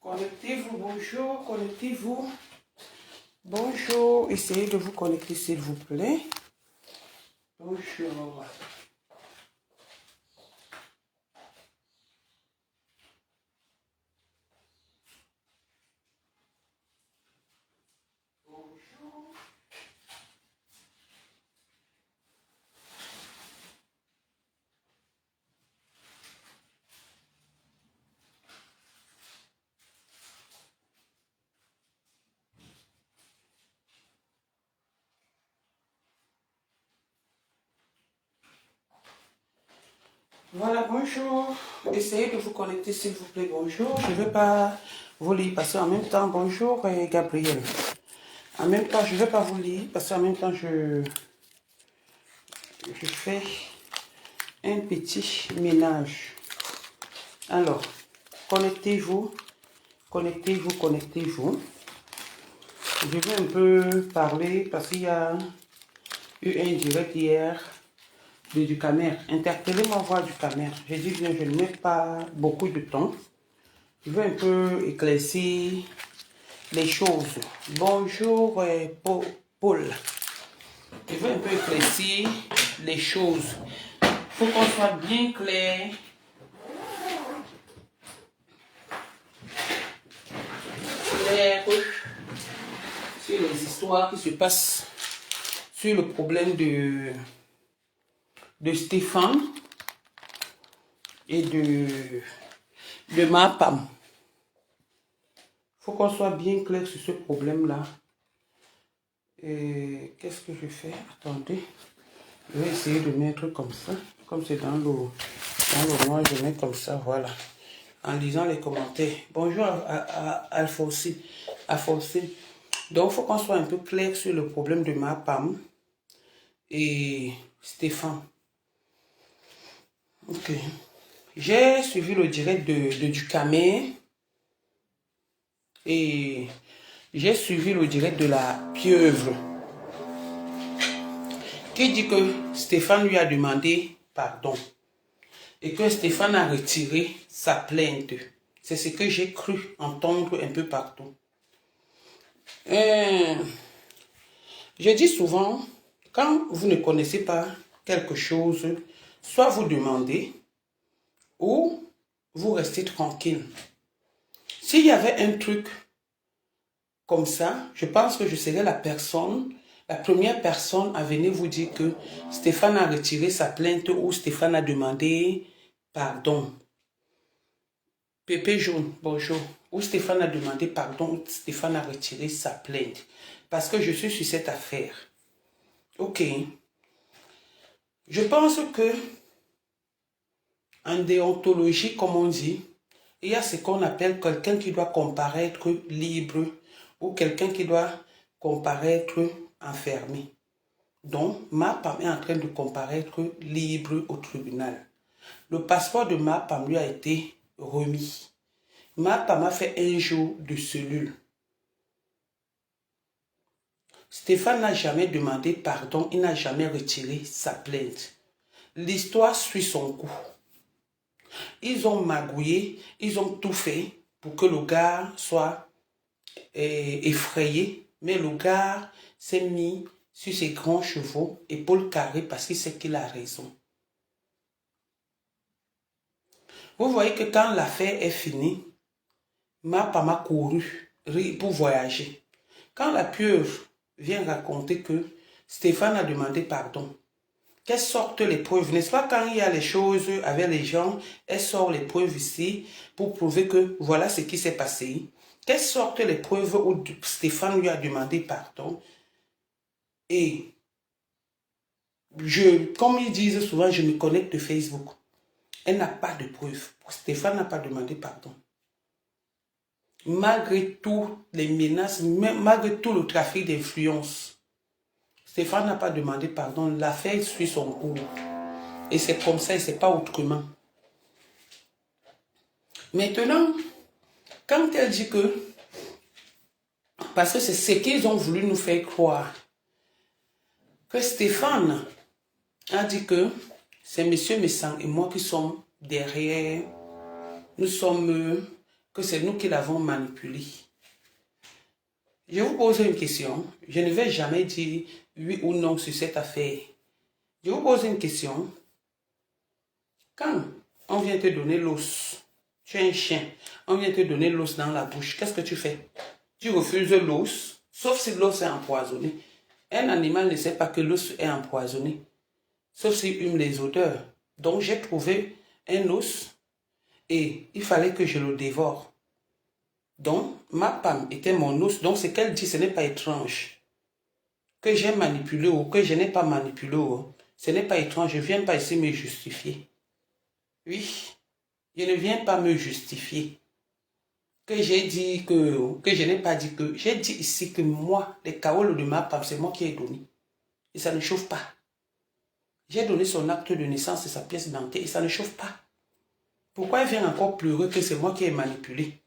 Connectez-vous, bonjour, connectez-vous. Bonjour, essayez de vous connecter s'il vous plaît. Bonjour. Voilà, bonjour. Essayez de vous connecter s'il vous plaît, bonjour. Je ne vais pas vous lire parce qu'en même temps, bonjour Gabriel. En même temps, je ne vais pas vous lire parce qu'en même temps, je fais un petit ménage. Alors, connectez-vous, connectez-vous, connectez-vous. Je vais un peu parler parce qu'il y a eu un direct hier du Camer. Interpellez-moi voir du Camer. J'ai dit bien, je ne mets pas beaucoup de temps. Je vais un peu éclaircir les choses. Bonjour Paul. Je vais un peu éclaircir les choses. Il faut qu'on soit bien clair. Sur les histoires qui se passent, sur le problème de Stéphane et de Mapam. Il faut qu'on soit bien clair sur ce problème-là. Qu'est-ce que je fais? Attendez. Je vais essayer de mettre comme ça. Comme c'est dans le noir, je mets comme ça, voilà. En lisant les commentaires. Bonjour à Alphonsine. Donc, il faut qu'on soit un peu clair sur le problème de Mapam et Stéphane. Ok. J'ai suivi le direct du Camer et j'ai suivi le direct de la pieuvre qui dit que Stéphane lui a demandé pardon et que Stéphane a retiré sa plainte. C'est ce que j'ai cru entendre un peu partout. Je dis souvent, quand vous ne connaissez pas quelque chose, soit vous demandez ou vous restez tranquille. S'il y avait un truc comme ça, je pense que je serais la première personne à venir vous dire que Stéphane a retiré sa plainte ou Stéphane a demandé pardon. Pépé Jaune, bonjour. Ou Stéphane a demandé pardon, ou Stéphane a retiré sa plainte. Parce que je suis sur cette affaire. Ok. Je pense que en déontologie, comme on dit, il y a ce qu'on appelle quelqu'un qui doit comparaître libre ou quelqu'un qui doit comparaître enfermé. Donc, Mapam est en train de comparaître libre au tribunal. Le passeport de Mapam lui a été remis. Mapam a fait un jour de cellule. Stéphane n'a jamais demandé pardon, il n'a jamais retiré sa plainte. L'histoire suit son cours. Ils ont magouillé, ils ont tout fait pour que le gars soit effrayé, mais le gars s'est mis sur ses grands chevaux, épaules carrées, parce qu'il sait qu'il a raison. Vous voyez que quand l'affaire est finie, Mapam a couru pour voyager. Quand la pieuvre vient raconter que Stéphane a demandé pardon, qu'elle sorte les preuves, n'est-ce pas, quand il y a les choses avec les gens, elle sort les preuves ici pour prouver que voilà ce qui s'est passé. Qu'elle sorte les preuves où Stéphane lui a demandé pardon. Et comme ils disent souvent, je me connecte de Facebook. Elle n'a pas de preuves. Stéphane n'a pas demandé pardon. Malgré toutes les menaces, malgré tout le trafic d'influence, Stéphane n'a pas demandé pardon. L'affaire suit son cours. Et c'est comme ça et c'est pas autrement. Maintenant, quand elle dit que, parce que c'est ce qu'ils ont voulu nous faire croire, que Stéphane a dit que c'est M. Messang et moi qui sommes derrière, nous sommes que c'est nous qui l'avons manipulé. Je vous pose une question. Je ne vais jamais dire oui ou non sur cette affaire. Je vous pose une question. Quand on vient te donner l'os, tu es un chien, on vient te donner l'os dans la bouche, qu'est-ce que tu fais? Tu refuses l'os, sauf si l'os est empoisonné. Un animal ne sait pas que l'os est empoisonné, sauf s'il hume les odeurs. Donc j'ai trouvé un os et il fallait que je le dévore. Donc ma pomme était mon os, donc ce qu'elle dit, ce n'est pas étrange. Que j'ai manipulé ou que je n'ai pas manipulé, ce n'est pas étrange, je ne viens pas ici me justifier. Oui, je ne viens pas me justifier. Que j'ai dit que je n'ai pas dit que. J'ai dit ici que moi, les kaoles de ma femme, c'est moi qui ai donné. Et ça ne chauffe pas. J'ai donné son acte de naissance et sa pièce d'identité et ça ne chauffe pas. Pourquoi elle vient encore pleurer que c'est moi qui ai manipulé?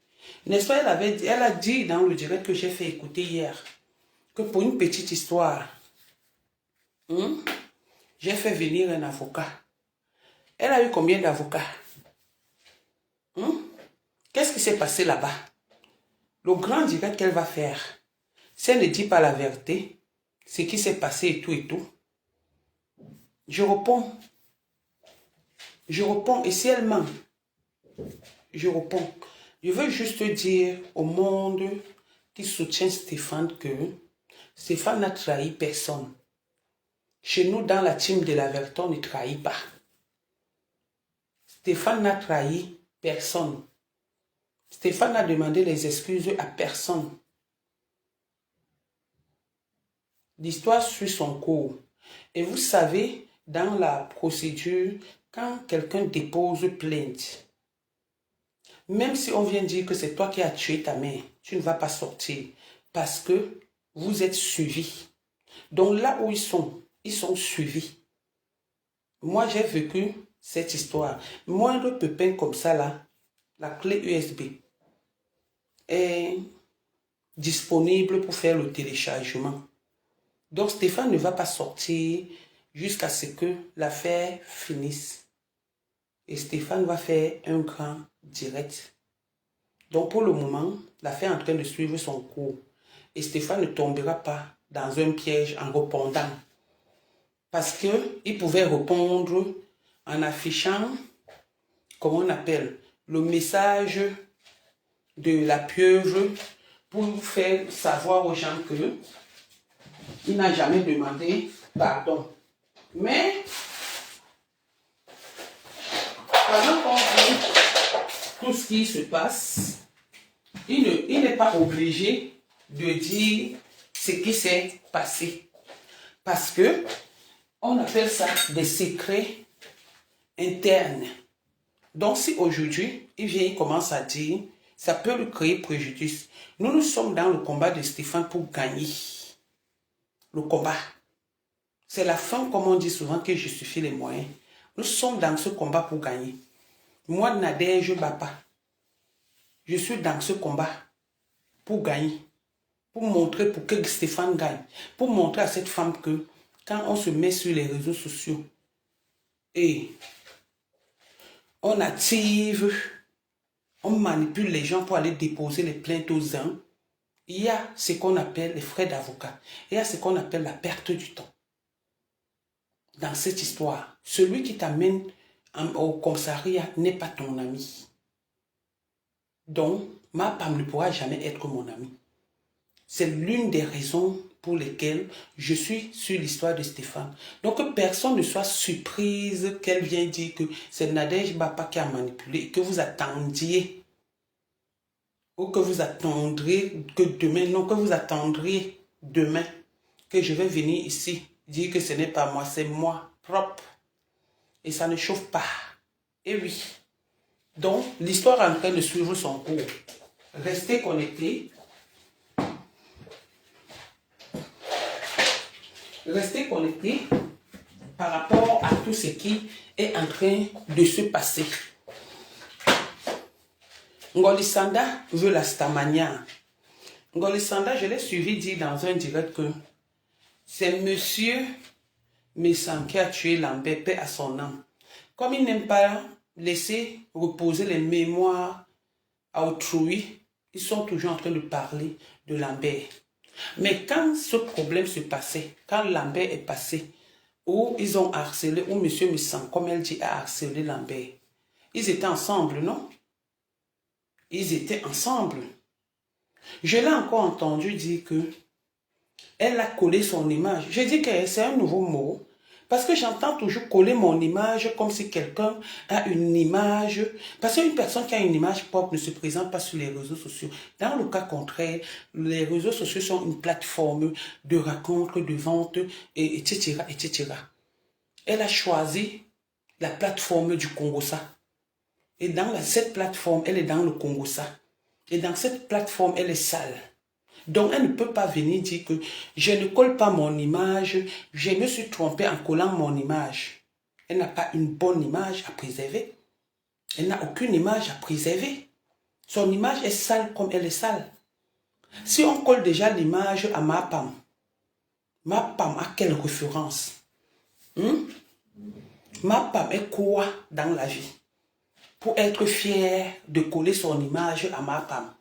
N'est-ce pas, elle a dit dans le direct que j'ai fait écouter hier, que pour une petite histoire, j'ai fait venir un avocat. Elle a eu combien d'avocats? Qu'est-ce qui s'est passé là-bas? Le grand direct qu'elle va faire, si elle ne dit pas la vérité, ce qui s'est passé et tout, je réponds. Je réponds. Et si elle ment, je réponds. Je veux juste dire au monde qui soutient Stéphane que Stéphane n'a trahi personne. Chez nous, dans la team de la vérité, on ne trahit pas. Stéphane n'a trahi personne. Stéphane n'a demandé les excuses à personne. L'histoire suit son cours. Et vous savez, dans la procédure, quand quelqu'un dépose plainte, même si on vient dire que c'est toi qui as tué ta mère, tu ne vas pas sortir parce que vous êtes suivis. Donc là où ils sont suivis. Moi, j'ai vécu cette histoire. Moindre pépin comme ça, là, la clé USB est disponible pour faire le téléchargement. Donc, Stéphane ne va pas sortir jusqu'à ce que l'affaire finisse. Et Stéphane va faire un grand direct. Donc, pour le moment, l'affaire est en train de suivre son cours. Et Stéphane ne tombera pas dans un piège en répondant. Parce qu'il pouvait répondre en affichant, comment on appelle, le message de la pieuvre pour faire savoir aux gens que il n'a jamais demandé pardon. Mais, pendant qu'on vit tout ce qui se passe, il n'est pas obligé de dire ce qui s'est passé. Parce que, on appelle ça des secrets internes. Donc, si aujourd'hui, il commence à dire, ça peut lui créer préjudice. Nous sommes dans le combat de Stéphane pour gagner. Le combat. C'est la fin, comme on dit souvent, qui justifie les moyens. Nous sommes dans ce combat pour gagner. Moi, Nader, je ne bats pas. Je suis dans ce combat pour gagner. Pour montrer, pour que Stéphane gagne. Pour montrer à cette femme que quand on se met sur les réseaux sociaux et on active, on manipule les gens pour aller déposer les plaintes aux uns, il y a ce qu'on appelle les frais d'avocat. Il y a ce qu'on appelle la perte du temps. Dans cette histoire, celui qui t'amène au commissariat n'est pas ton ami. Donc, ma femme ne pourra jamais être mon ami. C'est l'une des raisons pour lesquelles je suis sur l'histoire de Stéphane. Donc, que personne ne soit surprise qu'elle vienne dire que c'est Nadège Bapa qui a manipulé et que vous attendiez ou que vous attendrez que demain, non, que vous attendriez demain que je vais venir ici dire que ce n'est pas moi, c'est moi, propre. Et ça ne chauffe pas. Et oui. Donc, l'histoire est en train de suivre son cours. Restez connectés. Restez connectés par rapport à tout ce qui est en train de se passer. Ngolisanda veut la stamania. Ngolisanda, je l'ai suivi dire dans un direct que c'est monsieur Messan qui a tué Lambert, paix à son âme. Comme il n'aime pas laisser reposer les mémoires à autrui, ils sont toujours en train de parler de Lambert. Mais quand ce problème se passait, quand Lambert est passé, où ils ont harcelé, où M. Missan, comme elle dit, a harcelé Lambert, ils étaient ensemble, non? Ils étaient ensemble. Je l'ai encore entendu dire que elle a collé son image. Je dis que c'est un nouveau mot. Parce que j'entends toujours coller mon image comme si quelqu'un a une image. Parce qu'une personne qui a une image propre ne se présente pas sur les réseaux sociaux. Dans le cas contraire, les réseaux sociaux sont une plateforme de rencontre, de vente, etc., etc. Elle a choisi la plateforme du Congossa. Et dans cette plateforme, elle est dans le Congossa. Et dans cette plateforme, elle est sale. Donc, elle ne peut pas venir dire que je ne colle pas mon image, je me suis trompée en collant mon image. Elle n'a pas une bonne image à préserver. Elle n'a aucune image à préserver. Son image est sale comme elle est sale. Si on colle déjà l'image à ma Pam a quelle référence? Ma Pam est quoi dans la vie? Pour être fière de coller son image à ma Pam.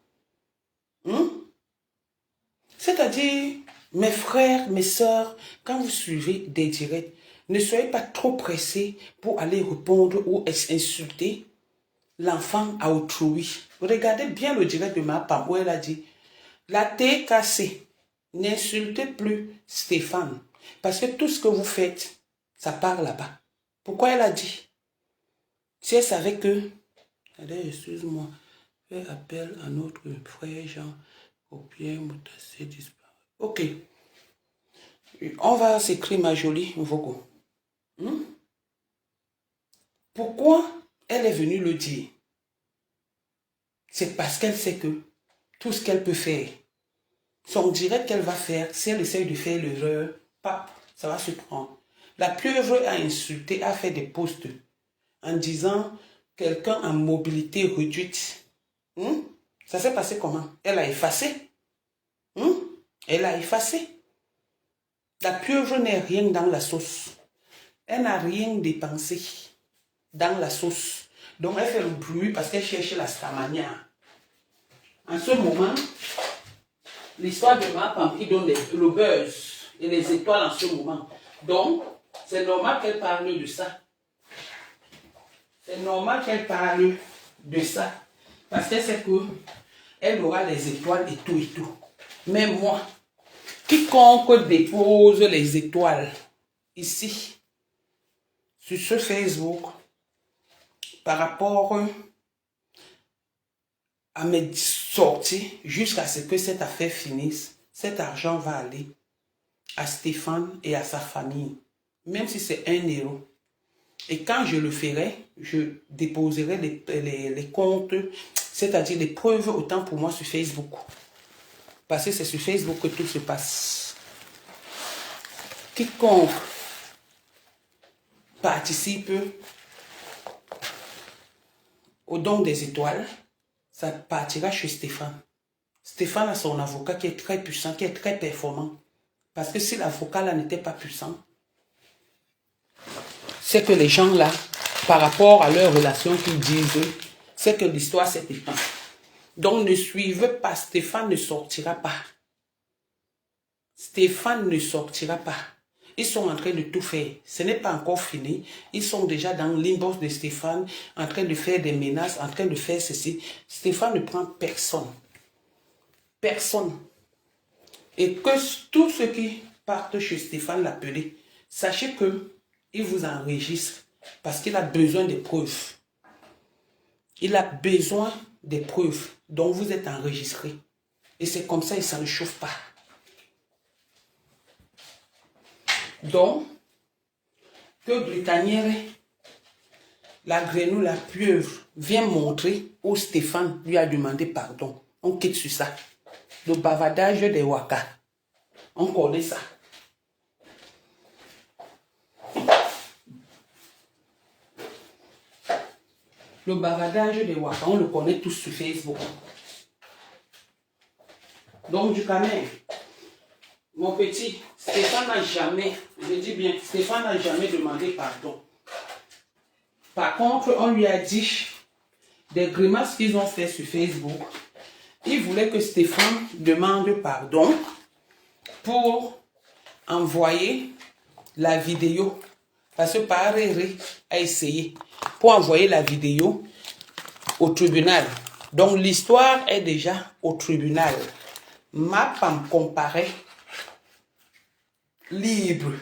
C'est-à-dire, mes frères, mes sœurs, quand vous suivez des directs, ne soyez pas trop pressés pour aller répondre ou insulter l'enfant à autrui. Regardez bien le direct de ma Pam où elle a dit, la TKC, n'insultez plus Stéphane, parce que tout ce que vous faites, ça part là-bas. Pourquoi elle a dit? Si elle savait que, allez, excuse-moi, fais appel à notre frère Jean, au pied Moutassé disparu. Ok. On va s'écrire ma jolie Mvogo. Pourquoi elle est venue le dire? C'est parce qu'elle sait que tout ce qu'elle peut faire, son direct qu'elle va faire, si elle essaye de faire l'erreur, ça va se prendre. La pieuvre a insulté, a fait des posts en disant quelqu'un en mobilité réduite. Ça s'est passé comment? Elle a effacé. Elle a effacé. La pieuvre n'est rien dans la sauce. Elle n'a rien dépensé dans la sauce. Donc elle fait le bruit parce qu'elle cherche la stamania. En ce moment, l'histoire de ma femme qui donne le buzz et les étoiles en ce moment. Donc, c'est normal qu'elle parle de ça. C'est normal qu'elle parle de ça. Parce qu'elle sait qu'elle aura les étoiles et tout et tout. Mais moi, quiconque dépose les étoiles ici, sur ce Facebook, par rapport à mes sorties, jusqu'à ce que cette affaire finisse, cet argent va aller à Stéphane et à sa famille, même si c'est 1 euro. Et quand je le ferai, je déposerai les comptes, c'est-à-dire les preuves autant pour moi sur Facebook. Parce que c'est sur Facebook que tout se passe. Quiconque participe au don des étoiles, ça partira chez Stéphane. Stéphane a son avocat qui est très puissant, qui est très performant. Parce que si l'avocat là n'était pas puissant, c'est que les gens là, par rapport à leur relation qu'ils disent, c'est que l'histoire s'est éteinte. Donc ne suivez pas, Stéphane ne sortira pas. Stéphane ne sortira pas. Ils sont en train de tout faire. Ce n'est pas encore fini. Ils sont déjà dans l'inbox de Stéphane, en train de faire des menaces, en train de faire ceci. Stéphane ne prend personne. Personne. Et que tous ceux qui partent chez Stéphane l'appeler, sachez que il vous enregistre parce qu'il a besoin des preuves. Il a besoin des preuves dont vous êtes enregistré. Et c'est comme ça, ça ne chauffe pas. Donc, que Britannière, la grenouille, la pieuvre, vient montrer où Stéphane lui a demandé pardon. On quitte sur ça. Le bavardage des Waka. On connaît ça. Le bavardage des Waka, on le connaît tous sur Facebook. Donc, du Cameroun, mon petit, Stéphane n'a jamais, je dis bien, Stéphane n'a jamais demandé pardon. Par contre, on lui a dit des grimaces qu'ils ont fait sur Facebook. Ils voulaient que Stéphane demande pardon pour envoyer la vidéo. Parce que Paréré a essayé pour envoyer la vidéo au tribunal. Donc l'histoire est déjà au tribunal. Ma femme comparaît libre.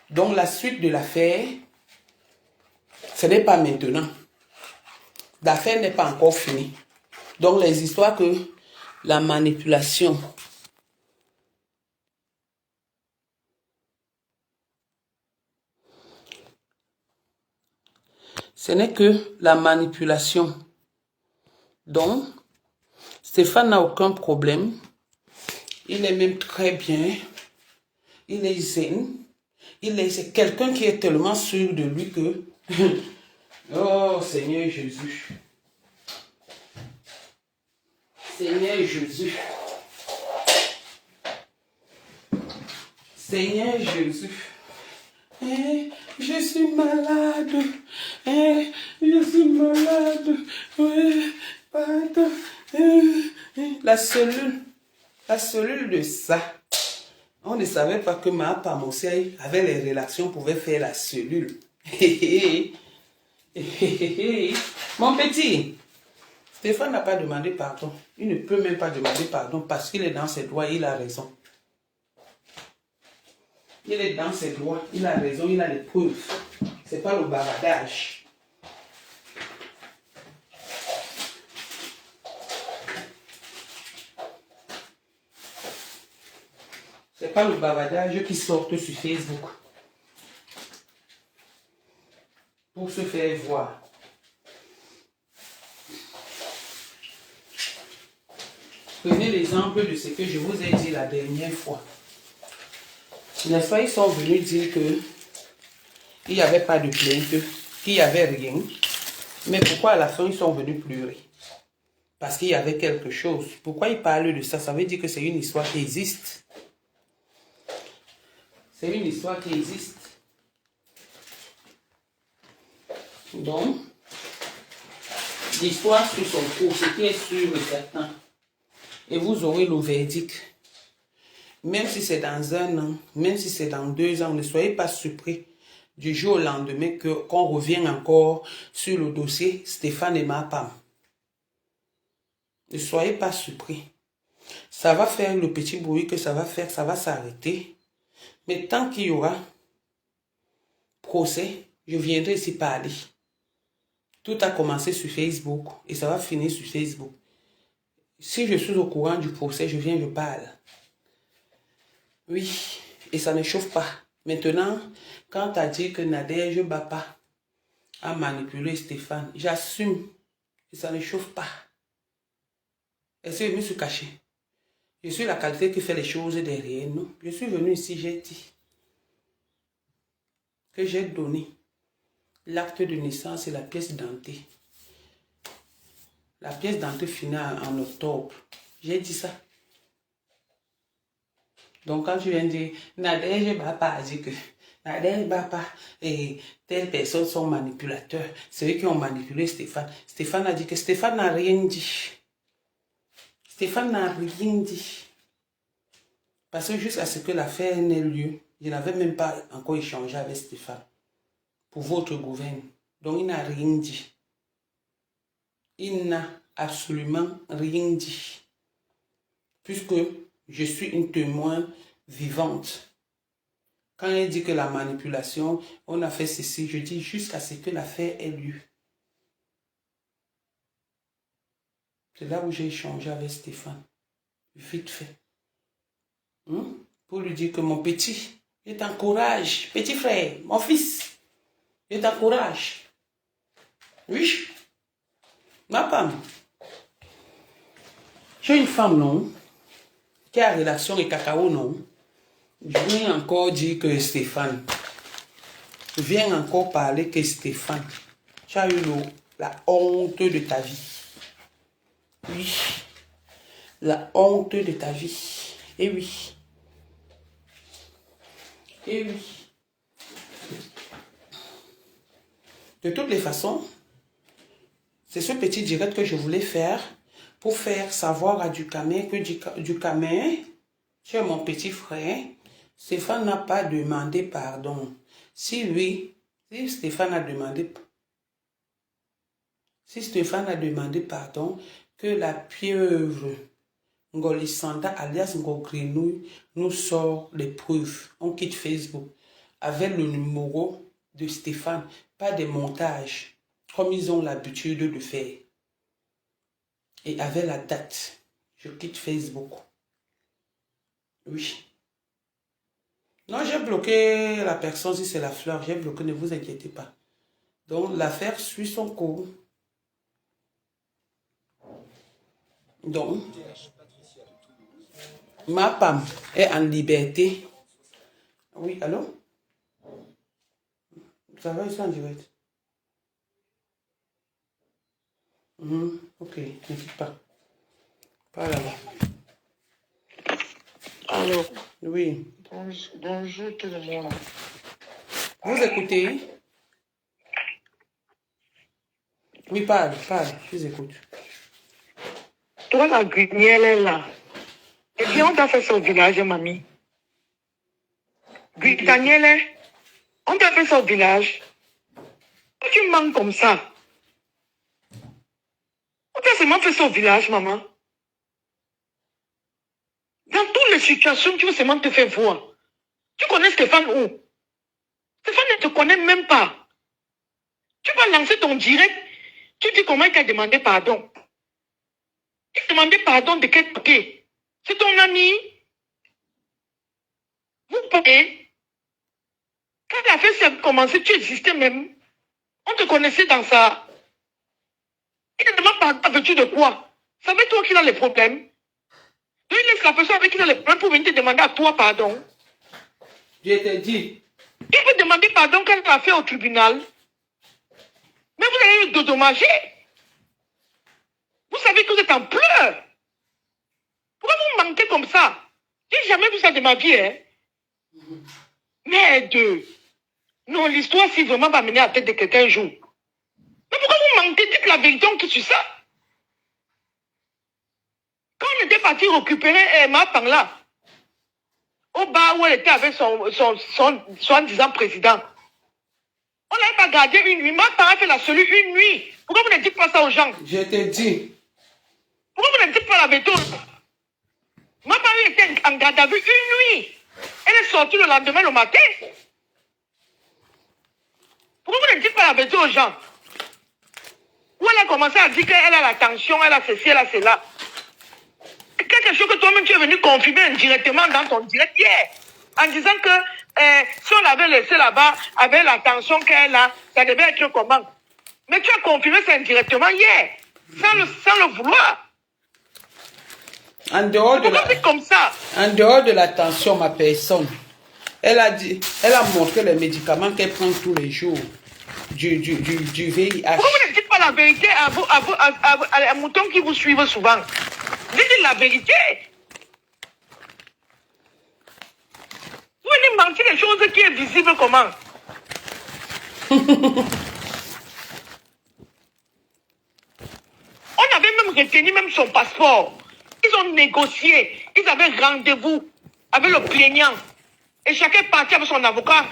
Donc la suite de l'affaire, ce n'est pas maintenant. L'affaire n'est pas encore finie. Donc les histoires que la manipulation, ce n'est que la manipulation. Donc, Stéphane n'a aucun problème. Il est même très bien. Il est zen. C'est quelqu'un qui est tellement sûr de lui que... Oh, Seigneur Jésus. Seigneur Jésus. Seigneur Jésus. Je suis malade. Je suis malade. Pardon. La cellule de ça. On ne savait pas que ma Pamosei avec les relations pouvait faire la cellule. Mon petit, Stéphane n'a pas demandé pardon. Il ne peut même pas demander pardon parce qu'il est dans ses droits, il a raison. Il est dans ses droits, il a raison, il a les preuves. C'est pas le bavardage. C'est pas le bavardage qui sort sur Facebook pour se faire voir. Prenez l'exemple de ce que je vous ai dit la dernière fois. N'est-ce pas, ils sont venus dire que il n'y avait pas de plainte, qu'il n'y avait rien. Mais pourquoi à la fin ils sont venus pleurer? Parce qu'il y avait quelque chose. Pourquoi ils parlent de ça? Ça veut dire que c'est une histoire qui existe. C'est une histoire qui existe. Donc, l'histoire sur son cours, ce qui est sûr et certain. Et vous aurez le verdict. Même si c'est dans 1 an, même si c'est dans 2 ans, ne soyez pas surpris du jour au lendemain qu'on revient encore sur le dossier Stéphane et Mapam. Ne soyez pas surpris. Ça va faire le petit bruit que ça va faire, ça va s'arrêter. Mais tant qu'il y aura procès, je viendrai ici parler. Tout a commencé sur Facebook et ça va finir sur Facebook. Si je suis au courant du procès, je viens, je parle. Oui, et ça ne chauffe pas. Maintenant, quand tu as dit que Nadège Bapa a manipulé Stéphane, j'assume que ça ne chauffe pas. Est-ce que je me suis caché? Je suis la qualité qui fait les choses derrière nous. Je suis venu ici, j'ai dit que j'ai donné l'acte de naissance et la pièce d'identité. La pièce d'identité finale en octobre. J'ai dit ça. Donc quand tu viens de dire, Nadège Bapa a dit que Nadège Bapa et telles personnes sont manipulateurs. C'est eux qui ont manipulé Stéphane. Stéphane a dit que Stéphane n'a rien dit. Stéphane n'a rien dit. Parce que jusqu'à ce que l'affaire n'ait lieu, je n'avais même pas encore échangé avec Stéphane pour votre gouvernement. Donc il n'a rien dit. Il n'a absolument rien dit. Puisque je suis une témoin vivante. Quand il dit que la manipulation, on a fait ceci, je dis jusqu'à ce que l'affaire ait lieu. C'est là où j'ai échangé avec Stéphane. Vite fait. Pour lui dire que mon petit, je t'encourage. Petit frère, mon fils, je t'encourage. Oui. Ma femme. J'ai une femme, non? Qui a relation avec cacao, non? Je viens encore dire que Stéphane. Je viens encore parler que Stéphane. Tu as eu la honte de ta vie. Oui. La honte de ta vie. Et oui. Et oui. De toutes les façons, C'est ce petit direct que je voulais faire pour faire savoir à Ducamé que Ducamé, tu es mon petit frère. Stéphane n'a pas demandé pardon. Si oui, si Stéphane a demandé pardon, que la pieuvre Ngolisanda alias Ngogrenouille nous sort les preuves. On quitte Facebook avec le numéro de Stéphane, pas des montages comme ils ont l'habitude de faire. Et avec la date, je quitte Facebook. Oui. Non, j'ai bloqué la personne si c'est la fleur. J'ai bloqué, ne vous inquiétez pas. Donc, l'affaire suit son cours. Donc, ma femme est en liberté. Oui, allô? Ça va, ils sont en direct. Ok, n'inquiète pas. Pas là-bas. Alors, Oui. bonjour tout le monde. Vous écoutez? Oui, parle, je vous écoute. Toi, la Guignelle est là. Et puis, on t'a fait ça au village, mamie. Daniel, on t'a fait ça au village. Et tu manques comme ça. On t'a seulement fait ça au village, maman. Dans toutes les situations, tu veux seulement te faire voir. Tu connais Stéphane où? Stéphane ne te connaît même pas. Tu vas lancer ton direct. Tu dis comment il t'a demandé pardon. Il t'a demandé pardon de quel côté? C'est ton ami. Vous parlez. Quand la fête s'est commencé, tu existais même. On te connaissait dans ça. Il te demande pardon, veux-tu de quoi? C'est avec toi qu'il a les problèmes. Donc il laisse la personne avec qui il a les problèmes pour venir te demander à toi pardon. Je t'ai dit. Il peut demander pardon quand il a fait au tribunal. Mais vous allez le dédommager. Vous savez que vous êtes en pleurs. Pourquoi vous mentez comme ça? J'ai jamais vu ça de ma vie, hein? Merde. Non, l'histoire, si vraiment va mener à la tête de quelqu'un un jour. Mais pourquoi vous mentez? Dites la vérité, on quitte sur ça. Quand on était parti récupérer ma femme là, au bar où elle était avec son disant président, on n'avait pas gardé une nuit. Ma femme a fait la cellule une nuit. Pourquoi vous ne dites pas ça aux gens? Je t'ai dit. Pourquoi vous ne dites pas la vérité aux gens? Ma femme était en garde à vue une nuit. Elle est sortie le lendemain le matin. Pourquoi vous ne dites pas la vérité aux gens? Où elle a commencé à dire qu'elle a la tension, elle a ceci, elle a cela. Quelque chose que toi-même tu es venu confirmer indirectement dans ton direct hier. En disant que si on l'avait laissé là-bas avec la tension qu'elle a, ça devait être comment? Mais tu as confirmé ça indirectement hier, sans le vouloir. En dehors comme ça. En dehors de la tension, ma personne, elle a montré les médicaments qu'elle prend tous les jours du VIH. Pourquoi vous ne dites pas la vérité à moutons qui vous suivent souvent? Dites la vérité. Vous venez mentir des choses qui est visible comment? On avait même retenu même son passeport. Ils ont négocié. Ils avaient rendez-vous avec le plaignant. Et chacun partit avec son avocat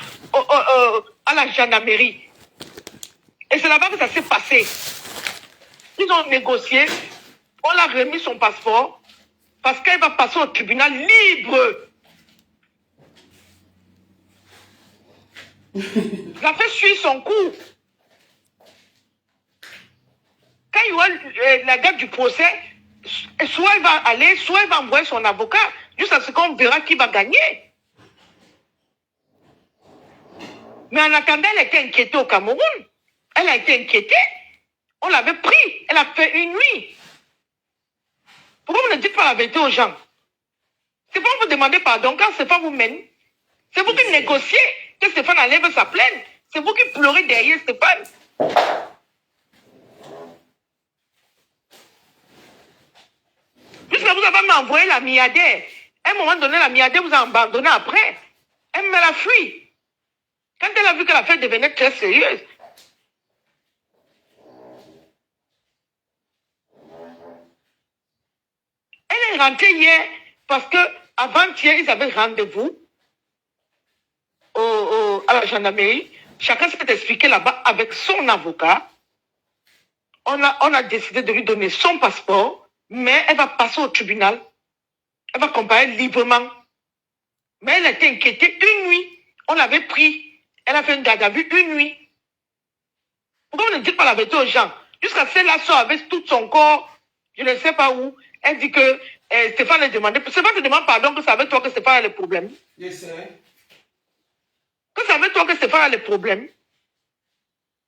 à la gendarmerie. Et c'est là-bas que ça s'est passé. Ils ont négocié. On l'a remis son passeport parce qu'elle va passer au tribunal libre. Ça fait suivre son cours. Quand il y aura la date du procès, soit elle va aller, soit elle va envoyer son avocat, jusqu'à ce qu'on verra qui va gagner. Mais en attendant, elle était inquiétée au Cameroun. Elle a été inquiétée. On l'avait pris. Elle a fait une nuit. Pourquoi vous ne dites pas la vérité aux gens? C'est pas vous demander pardon quand c'est pas vous-même. C'est vous qui négociez que Stéphane enlève sa plainte. C'est vous qui pleurez derrière Stéphane. Puisque vous avez envoyé la milliardaire. À un moment donné, la milliardaire vous a abandonné après. Elle me l'a fui. Quand elle a vu que l'affaire devenait très sérieuse. Elle est rentrée hier parce que avant-hier, ils avaient rendez-vous à la gendarmerie. Chacun s'est expliqué là-bas avec son avocat. On a décidé de lui donner son passeport, mais elle va passer au tribunal. Elle va comparer librement. Mais elle était inquiétée une nuit. On l'avait pris. Elle a fait une garde à vue une nuit. Pourquoi on ne dit pas la vérité aux gens? Jusqu'à celle-là sort avec tout son corps, je ne sais pas où. Elle dit que Stéphane a demandé. Stéphane te demande pardon que c'est avec toi que Stéphane a les problèmes. Je sais. Que c'est avec toi que Stéphane a les problèmes.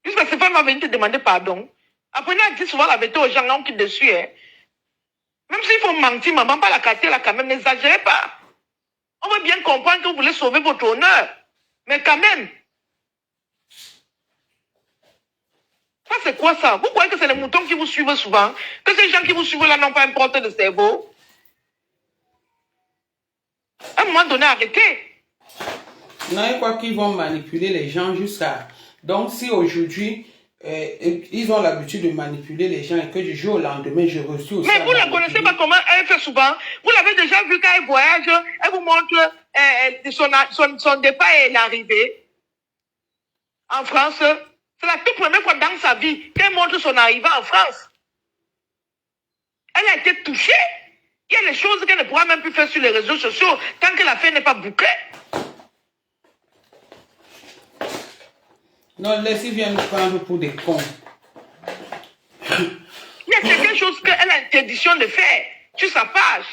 Jusqu'à Stéphane va venir te demander pardon. Apprenez à dire souvent la vérité aux gens, on quitte dessus. Hein. Même s'il faut mentir, maman, pas la quartier là quand même, n'exagérez pas. On veut bien comprendre que vous voulez sauver votre honneur. Mais quand même. Ça, c'est quoi ça? Vous croyez que c'est les moutons qui vous suivent souvent? Que ces gens qui vous suivent là n'ont pas un porte de cerveau? À un moment donné, arrêtez. Non, je crois qu'ils vont manipuler les gens jusqu'à... Donc, si aujourd'hui, ils ont l'habitude de manipuler les gens et que du jour au lendemain, je reçois aussi... Mais vous ne connaissez pas comment elle fait souvent. Vous l'avez déjà vu quand elle voyage, elle vous montre son départ et l'arrivée. En France, c'est la toute première fois dans sa vie qu'elle montre son arrivée en France. Elle a été touchée. Il y a des choses qu'elle ne pourra même plus faire sur les réseaux sociaux tant que l'affaire n'est pas bouclée. Non, laissez bien nous prendre pour des cons. Il y a certaines choses qu'elle a interdiction de faire sur sa page.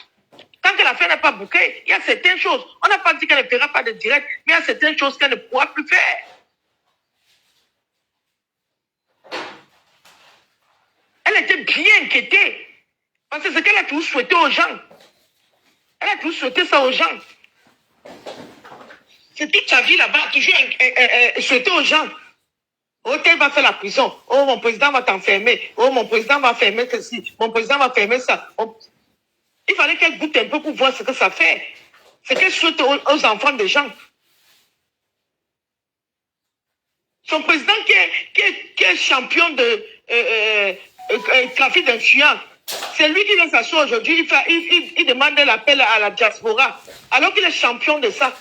Tant que l'affaire n'est pas bouclée, il y a certaines choses. On n'a pas dit qu'elle ne fera pas de direct, mais il y a certaines choses qu'elle ne pourra plus faire. Elle était bien inquiétée. Parce que c'est ce qu'elle a toujours souhaité aux gens. Elle a toujours souhaité ça aux gens. C'est toute sa vie là-bas, toujours souhaité aux gens. Oh, elle va faire la prison. Oh, mon président va t'enfermer. Oh, mon président va fermer ceci. Mon président va fermer ça. Oh. Il fallait qu'elle goûte un peu pour voir ce que ça fait. C'est qu'elle souhaite aux enfants des gens. Son président qui est champion de trafic d'influence, c'est lui qui vient s'asseoir aujourd'hui. Il demande l'appel à la diaspora. Alors qu'il est champion de ça.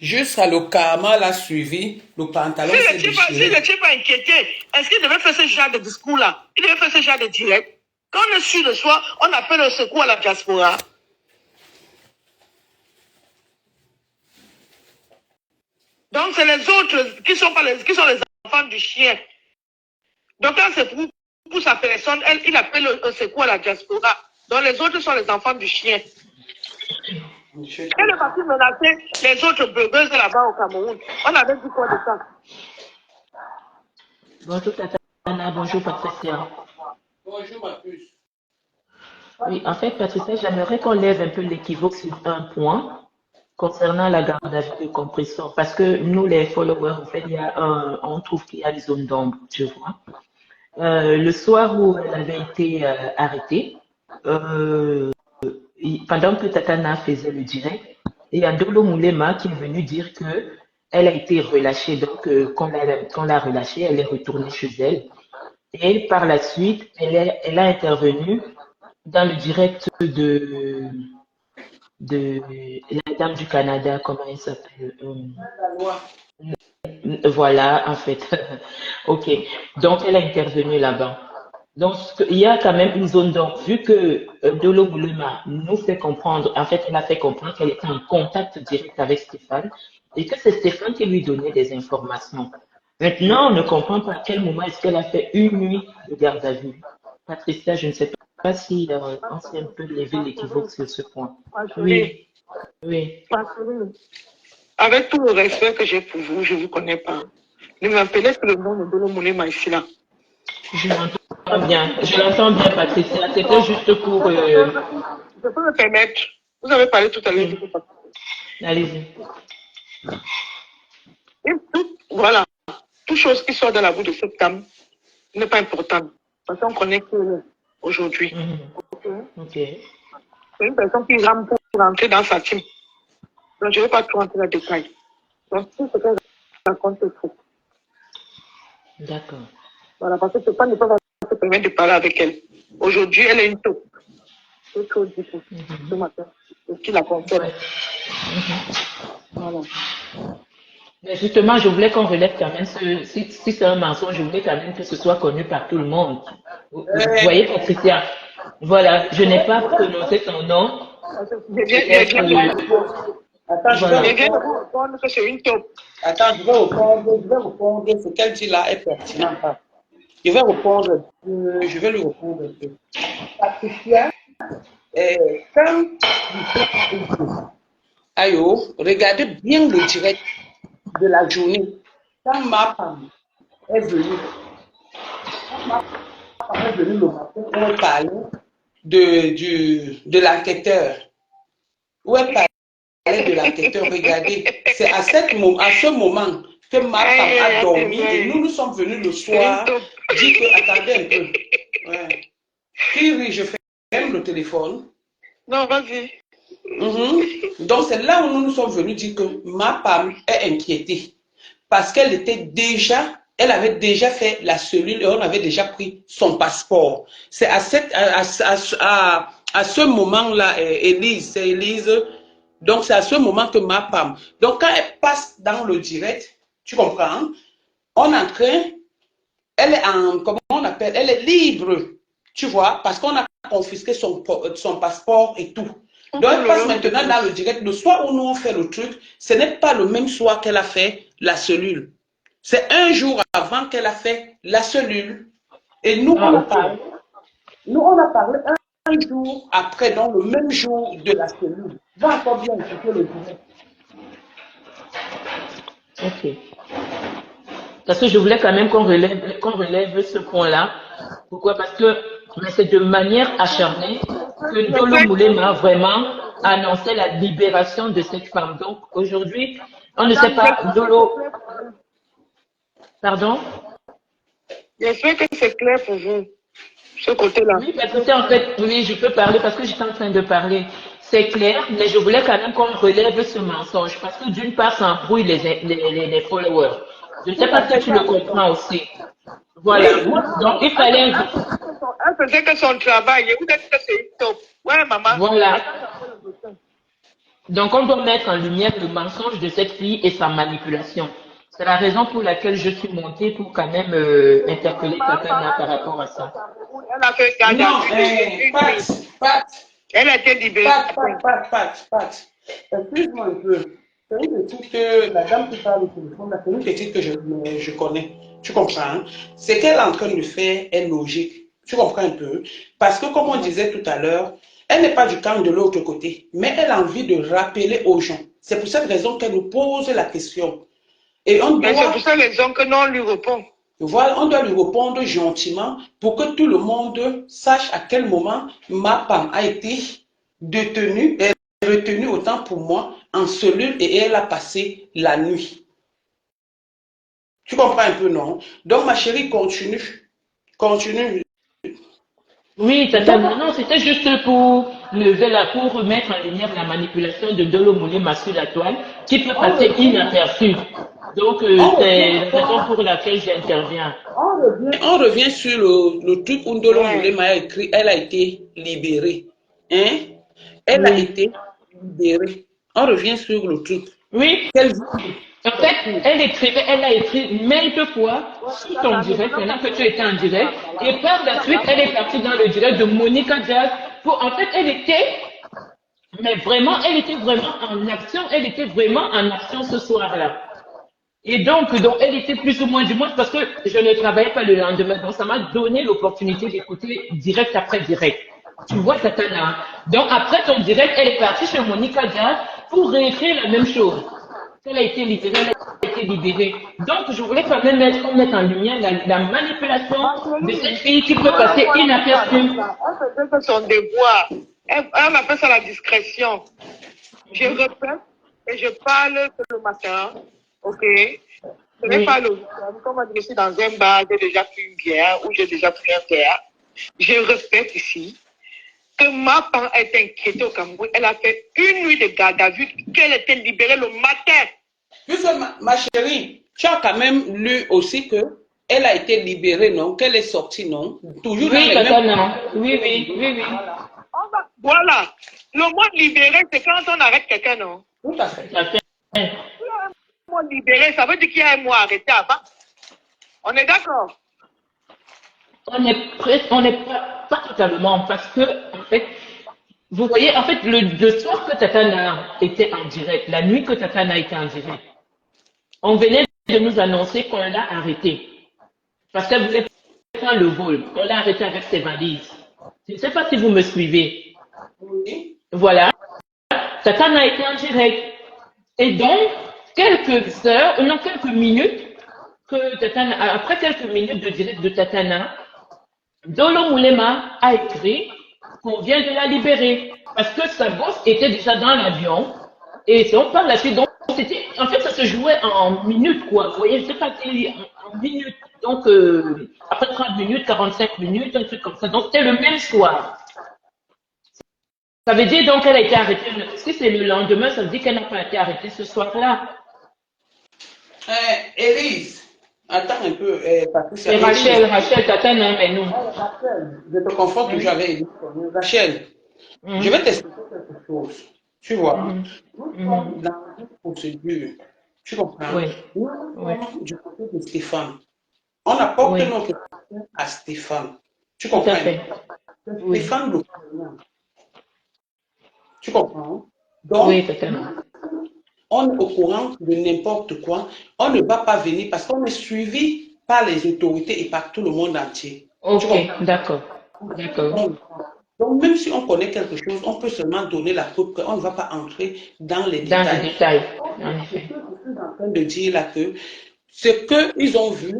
Jusqu'à le karma l'a suivi, le pantalon s'est déchiré. Si le type pas inquiété, est-ce qu'il devait faire ce genre de discours-là? Il devait faire ce genre de direct. Quand on est sûr de soi, on appelle au secours à la diaspora. Donc, c'est les autres qui sont les enfants du chien. Donc, quand c'est pour sa personne, il appelle au secours à la diaspora. Donc, les autres sont les enfants du chien. Elle est partie menacer les autres blogueuses là-bas au Cameroun. On avait dit quoi de ça? Bonjour Tatiana, bonjour Patricia. Bonjour ma puce. Oui, en fait, Patricia, j'aimerais qu'on lève un peu l'équivoque sur un point concernant la garde à vue de compresseur. Parce que nous, les followers, en fait, on trouve qu'il y a des zones d'ombre, tu vois. Le soir où elle avait été arrêtée, pendant que Tatana faisait le direct, il y a Dolo Moulema qui est venu dire que elle a été relâchée. Donc, quand l'a relâchée, elle est retournée chez elle. Et par la suite, elle a intervenu dans le direct de la Dame du Canada, comment elle s'appelle? Voilà, en fait. Ok. Donc, elle a intervenu là-bas. Donc, il y a quand même une zone d'ombre. Vu que Dolo Moulema nous fait comprendre, en fait, elle a fait comprendre qu'elle était en contact direct avec Stéphane et que c'est Stéphane qui lui donnait des informations. Maintenant, on ne comprend pas à quel moment est-ce qu'elle a fait une nuit de garde à vue. Patricia, je ne sais pas si on s'est un peu levé l'équivoque sur ce point. Oui, oui. Avec tout le respect que j'ai pour vous, je ne vous connais pas. Ne m'appelez que le nom de Dolo Moulema ici là. Je l'entends bien, Patricia. C'était juste pour... Je peux me permettre. Vous avez parlé tout à l'heure. Allez-y. Voilà. Toute chose qui sort de la bouche de cette dame n'est pas importante. Parce qu'on connaît que aujourd'hui. Ok. C'est une personne qui rame pour rentrer dans sa team. Donc, je ne vais pas trop rentrer dans le détail. Donc, tout ce qu'elle raconte est faux. D'accord. Voilà, parce que Stéphane ne peut pas se permettre de parler avec elle. Aujourd'hui, elle est une taupe. J'ai trop dit pour ce matin. Et qui la concerne. Ouais. Voilà. Mais justement, je voulais qu'on relève quand même si c'est un mensonge, je voulais quand même que ce soit connu par tout le monde. Vous voyez, Patricia, voilà, je n'ai pas prononcé son nom. Peut-être, Attends, je voilà. vais Je viens de répondre. vous répondre que c'est une taupe. Attends, je vais répondre. Ce qu'elle dit là est pertinent. Je vais répondre. Je vais lui répondre un peu. Patricia, quand Ayo, regardez bien le direct de la journée. Quand ma femme est venue, le matin, où elle parlait de l'enquêteur. Où elle parlait de l'enquêteur, regardez. C'est à ce moment que ma femme a dormi et nous sommes venus le soir dire que, attendez un peu. Ouais. Puis je ferme le téléphone. Non, vas-y. Donc c'est là où nous sommes venus dire que ma femme est inquiétée parce qu'elle avait déjà fait la cellule et on avait déjà pris son passeport. C'est à ce moment-là, Élise, donc c'est à ce moment que ma femme, donc quand elle passe dans le direct, tu comprends, on est en train, elle est comment on appelle, elle est libre, tu vois, parce qu'on a confisqué son passeport et tout. Donc, elle passe maintenant dans le direct. Le soir où nous on fait le truc, ce n'est pas le même soir qu'elle a fait la cellule. C'est un jour avant qu'elle a fait la cellule. Et nous, on a parlé. Nous, on a parlé un jour après, donc le même jour de la cellule. Va encore bien écouter le direct. Ok. Parce que je voulais quand même qu'on relève ce point-là. Pourquoi? Parce que c'est de manière acharnée que Dolo Moulema vraiment annonçait la libération de cette femme. Donc aujourd'hui, on ne sait pas, Dolo. Pardon? J'espère que c'est clair pour vous, ce côté-là. Oui, parce que c'est en fait, oui, je peux parler parce que j'étais en train de parler. C'est clair, mais je voulais quand même qu'on relève ce mensonge parce que d'une part, ça embrouille les followers. Je ne sais pas si tu le comprends aussi. Voilà. Donc, il fallait. Elle faisait que son travail. Et vous dites que c'est une taupe. Ouais, maman. Voilà. Donc, on doit mettre en lumière le mensonge de cette fille et sa manipulation. C'est la raison pour laquelle je suis montée pour quand même interpeller Tatana par rapport à ça. Elle a fait garde à vue. Pat. Elle a été libérée. Pat. Excuse-moi un peu. C'est une petite que la dame qui parle au téléphone, c'est une petite que je connais. Tu comprends? Hein? Ce qu'elle est en train de faire est logique. Tu comprends un peu? Parce que comme on disait tout à l'heure, elle n'est pas du camp de l'autre côté, mais elle a envie de rappeler aux gens. C'est pour cette raison qu'elle nous pose la question. Et on doit, mais c'est pour cette raison que non, on lui répond. Voilà, on doit lui répondre gentiment pour que tout le monde sache à quel moment ma femme a été détenue et retenue autant pour moi en cellule et elle a passé la nuit. Tu comprends un peu, non? Donc ma chérie, continue. Continue. Oui, non, c'était juste pour pour remettre en lumière la manipulation de Dolo Moulema sur la toile, qui peut passer inaperçue. Donc, c'est la raison pour laquelle j'interviens. On revient sur le truc où Dolo Moulema a écrit, elle a été libérée. Hein? Elle a été libérée. On revient sur le truc. Oui. En fait, elle a écrit maintes fois sur ton direct, pendant que tu étais en direct, et par la suite, elle est partie dans le direct de Monica Jazz en fait, elle était vraiment en action ce soir-là. Et donc, elle était plus ou moins du moins parce que je ne travaillais pas le lendemain, donc ça m'a donné l'opportunité d'écouter direct après direct. Tu vois, Tatana. Donc, après ton direct, elle est partie chez Monica Jazz pour réécrire la même chose. Elle a été libérée. Donc, je voulais quand même mettre en lumière la manipulation de cette fille qui peut passer inaperçue. Elle fait son devoir. Elle appelle ça la discrétion. Je répète et je parle le matin. Ok? Ce n'est pas le week-end. Comme je suis dans un bar, j'ai déjà pris une bière ou j'ai déjà pris un verre. Je répète ici que ma femme est inquiétée au Cameroun. Elle a fait une nuit de garde à vue qu'elle était libérée le matin. Puisque ma chérie, tu as quand même lu aussi que elle a été libérée, non? Qu'elle est sortie, non? Toujours oui, dans les mêmes... Oui. Voilà. Le mot libéré, c'est quand on arrête quelqu'un, non? Tout à fait. Tout à fait. Le mot libéré, ça veut dire qu'il y a un mot arrêté avant. On est d'accord? On n'est pas totalement, parce que, en fait, vous voyez, en fait, le soir que Tatana était en direct, la nuit que Tatana était en direct, on venait de nous annoncer qu'on l'a arrêté. Parce qu'elle voulait faire le vol. On l'a arrêté avec ses valises. Je ne sais pas si vous me suivez. Oui. Voilà. Tatana était en direct. Et donc, quelques heures, non, quelques minutes, après quelques minutes de direct de Tatana, Dolo Moulema a écrit qu'on vient de la libérer parce que sa bosse était déjà dans l'avion et c'est on par la suite. Donc, en fait, ça se jouait en minutes, quoi. Vous voyez, je sais pas si en minutes. Donc, après 30 minutes, 45 minutes, un truc comme ça. Donc, c'était le même soir. Ça veut dire donc qu'elle a été arrêtée. Si c'est le lendemain, ça veut dire qu'elle n'a pas été arrêtée ce soir-là. Élise, attends un peu, Patricia. C'est Élise. Rachel Tatana, mais nous. Rachel, je te confonds toujours avec Élise. Rachel, je vais t'expliquer quelque chose. Tu vois, nous sommes dans une procédure. Tu comprends? Oui, Nous oui, sommes du côté de Stéphane. On apporte oui, notre soutien à Stéphane. Tu tout à comprends? fait. Oui, Stéphane le connaît. Tu comprends? Donc, oui, Tatana. on est au courant de n'importe quoi. On ne va pas venir parce qu'on est suivi par les autorités et par tout le monde entier. Tu Ok, comprends? d'accord, d'accord. Donc, même si on connaît quelque chose, on peut seulement donner la preuve qu'on ne va pas entrer dans les Dans les détails. détails, en Ce que effet. je suis en train de dire là, que ce qu'ils ont vu,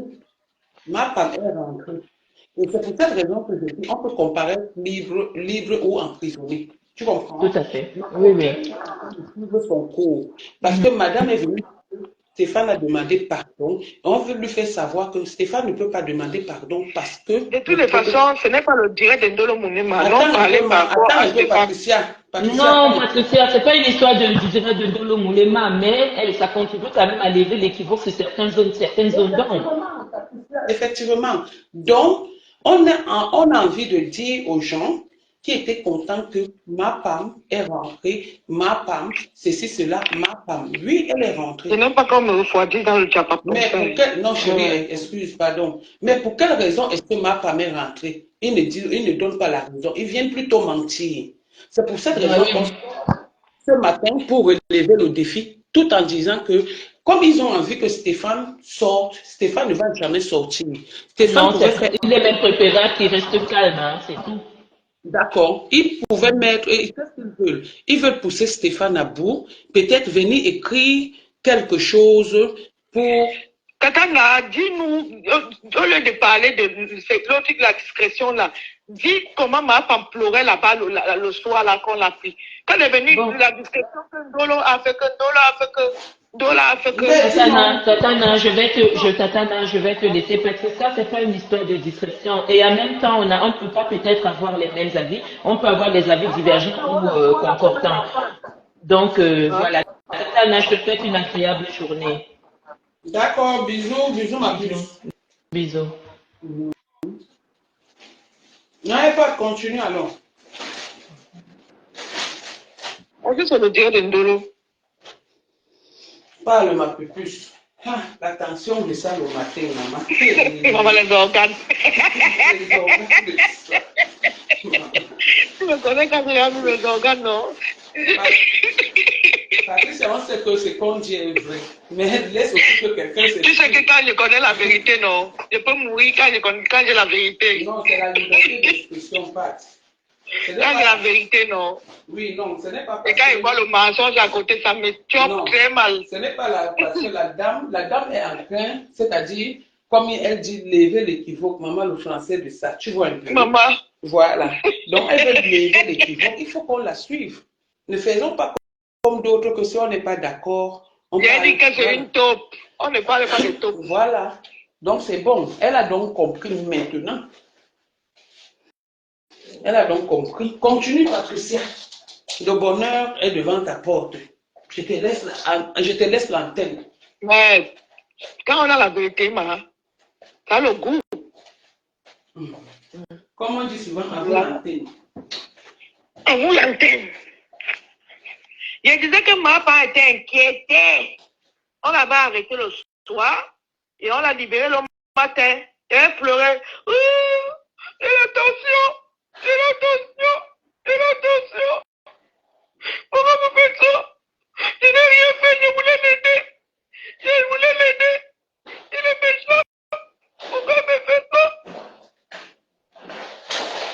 ma femme est rentrée. Et c'est pour cette raison que je dis, on peut comparer libre ou emprisonné. Tu Tout comprends? à fait. Oui, oui. Suivre son cours. Parce Mhm. que madame est venue, Stéphane a demandé pardon. On veut lui faire savoir que Stéphane ne peut pas demander pardon parce que De toutes les façons, ce n'est pas le direct de Ndolo Mounema. Non, Attends un parler peu, par rapport attends à un peu, Stéphane. Patricia. Patricia, Non, attends un peu. Patricia, c'est pas une histoire du direct de Dolo Moulema, mais ça contribue quand même à lever l'équivoque sur certaines zones d'ombre. Effectivement, Patricia, effectivement. Donc, on a envie de dire aux gens qui étaient contents que ma femme est rentrée, ma femme, ceci, cela, ma femme. Oui, elle est Ce rentrée. n'est pas comme me refroidir dans le diapap comme Mais ça. pour quelle... Non, chérie, excuse, pardon. Mais pour quelle raison est-ce que ma femme est rentrée? Il ne donne pas la raison. Il vient plutôt mentir. C'est pour cette raison qu'on Oui. ce matin pour relever le défi, tout en disant que, comme ils ont envie que Stéphane sorte, Stéphane ne va jamais sortir. Stéphane Non, pouvait faire, il est même préférable qu'il reste calme, hein, c'est tout. d'accord, ils pouvaient mettre, et qu'est-ce qu'ils veulent? Ils veulent pousser Stéphane à bout, peut-être venir écrire quelque chose pour... Katana, dis-nous, au lieu de parler de l'autre truc, la discrétion là, dis comment ma femme pleurait là-bas le soir là qu'on l'a pris. Quand elle est venue, Bon, la discrétion que Dolo a fait que, Dolo a fait que, Dolo a fait que. Mais sinon, Tatana, Tatana, je vais te laisser parce que ça, c'est pas une histoire de discrétion. Et en même temps, on ne peut pas peut-être avoir les mêmes avis. On peut avoir des avis divergents ou concordants. Donc, voilà. Tatana, je te souhaite une agréable journée. d'accord, bisous, bisous ma Bisous. puce. Bisous. N'allez pas continuer alors. Est-ce que c'est le dire de Ndolo? Parle ma puce. Ah, la tension de ça le matin, maman. Il va voir les organes. Les organes de ça. Tu me connais quand il a vu les organes, non? Patricia, on sait que ce qu'on dit est vrai. Mais laisse aussi que quelqu'un Tu sais que s'exprime. quand je connais la vérité, non? Je peux mourir quand j'ai la vérité. Non, c'est la liberté d'expression, Pat. Ce n'est Quand j'ai la pas... vérité, non? Oui, non, ce n'est pas Et parce quand il que... voit le mensonge à côté, ça me Non, choque très mal. ce n'est pas parce que la dame est en train, c'est-à-dire, comme elle dit, lever l'équivoque, maman, le français de ça, tu vois un peu. Maman, Voilà. Donc, elle veut lever l'équivoque, il faut qu'on la suive. Ne faisons pas comme d'autres que si on n'est pas d'accord, on j'ai parle. dit que c'est Voilà. une taupe. On ne parle pas de taupe. Voilà. Donc, c'est bon. Elle a donc compris maintenant. Elle a donc compris. Continue, Patricia. Le bonheur est devant ta porte. Je te laisse l'antenne. Mais quand on a la vérité, ça a le goût. Comme on dit souvent, avant Voilà. l'antenne. On vous l'antenne. Je disais que ma part était inquiétée. On l'avait arrêté le soir et on l'a libéré le matin. Et elle pleurait. Et l'attention, et l'attention, et l'attention. Pourquoi vous faites ça? Je n'ai rien fait, je voulais l'aider. Je voulais l'aider. Il est méchant. Pourquoi il me fait ça?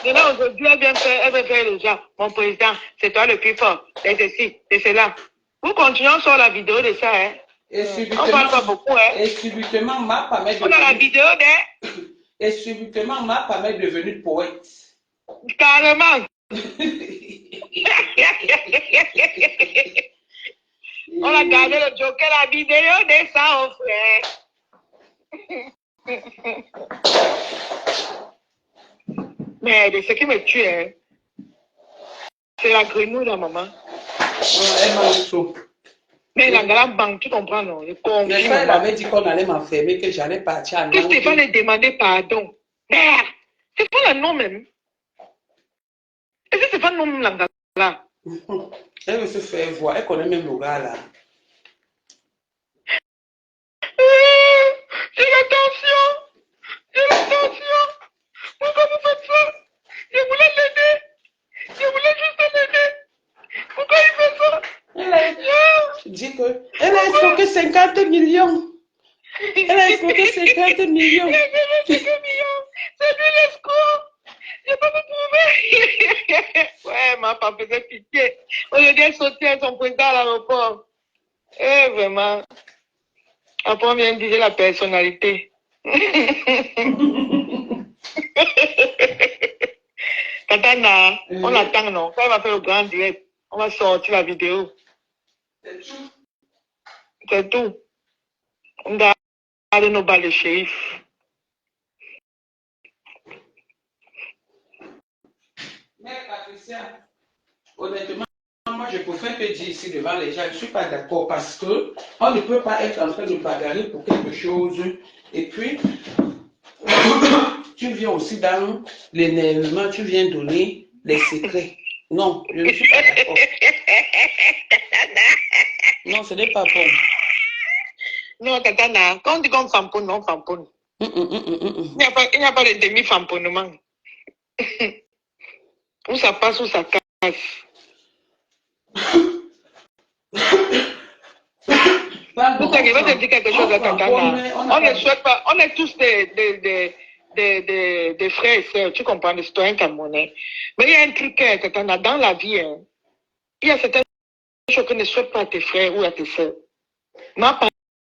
Et là, aujourd'hui, elle vient faire le genre. Mon président, c'est toi le plus fort. C'est ceci, c'est cela. Vous continuez sur la vidéo de ça, hein? Et On parle pas beaucoup, hein? Et subitement, ma femme est On a la vidéo de... Et subitement, ma femme est devenue poète. Carrément. On a gardé le joker, la vidéo de ça, frère. Mais de ce qui me tue, hein, c'est la grenouille, la maman. Elle m'a chaud. Mais la grande banque, tu comprends, non? Elle m'avait dit qu'on allait m'enfermer, que j'allais partir à que Stéphane ait demandé pardon. Merde, c'est pas le nom même. Est-ce que c'est pas le nom même là? Elle veut se faire voir, elle connaît même le gars là. J'ai l'attention. J'ai l'attention. Pourquoi vous faites ça? Je voulais l'aider. Je voulais juste l'aider. Pourquoi il fait ça? Je dis que elle a escroqué 50 millions. Elle a escroqué 50 millions. Il a fait 50 millions. C'est lui l'escroc. Je peux vous prouver. Ouais, ma femme faisait pitié. Aujourd'hui, elle sautait à son président à l'aéroport. Eh, vraiment. Après, on vient de dire la personnalité. Katana, on attend, non? Quand elle va faire le grand direct, on va sortir la vidéo. C'est tout. C'est tout. On garde nos balles de shérif. Mais Patricia, honnêtement, moi je préfère te dire ici devant les gens, je ne suis pas d'accord parce que on ne peut pas être en train de bagarrer pour quelque chose et puis tu viens aussi dans l'énervement, tu viens donner les secrets. Non, je ne suis pas d'accord. Non, ce n'est pas bon. Non, Katana, quand on dit qu'on famponne, on famponne. Il n'y a pas de demi-famponnement. Où ça passe, où ça casse. Pourquoi je vais te dire quelque chose à Katana? On ne souhaite pas, on est tous des frères et sœurs, tu comprends, des citoyens camerounais. Mais il y a un truc, Katana, dans la vie, hein, il y a certaines choses que ne souhaitent pas à tes frères ou à tes sœurs. Ma parent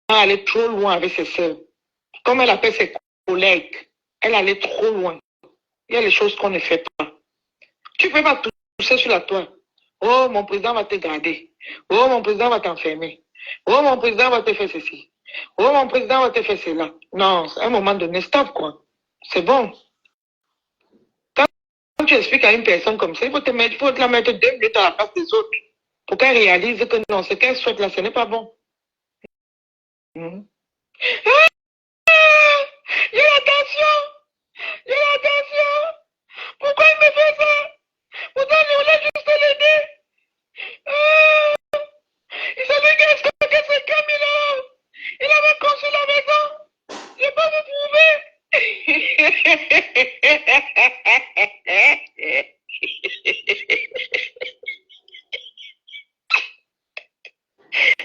allait trop loin avec ses sœurs. Comme elle appelle ses collègues, elle allait trop loin. Il y a des choses qu'on ne fait pas. Tu ne peux pas tousser sur la toile. Oh, mon président va te garder. Oh, mon président va t'enfermer. Oh, mon président va te faire ceci. Oh, mon président va te faire cela. Non, à un moment donné, stop, quoi. C'est bon. Quand tu expliques à une personne comme ça, il faut te la mettre 2 minutes à la place des autres pour qu'elle réalise que non, ce qu'elle souhaite là, ce n'est pas bon. J'ai l'attention. J'ai l'attention. Pourquoi il me fait ça? Pourtant, je voulais juste l'aider. Il savait qu'elle stockait 50 000 euros. Il avait construit la maison. Je peux vous prouver.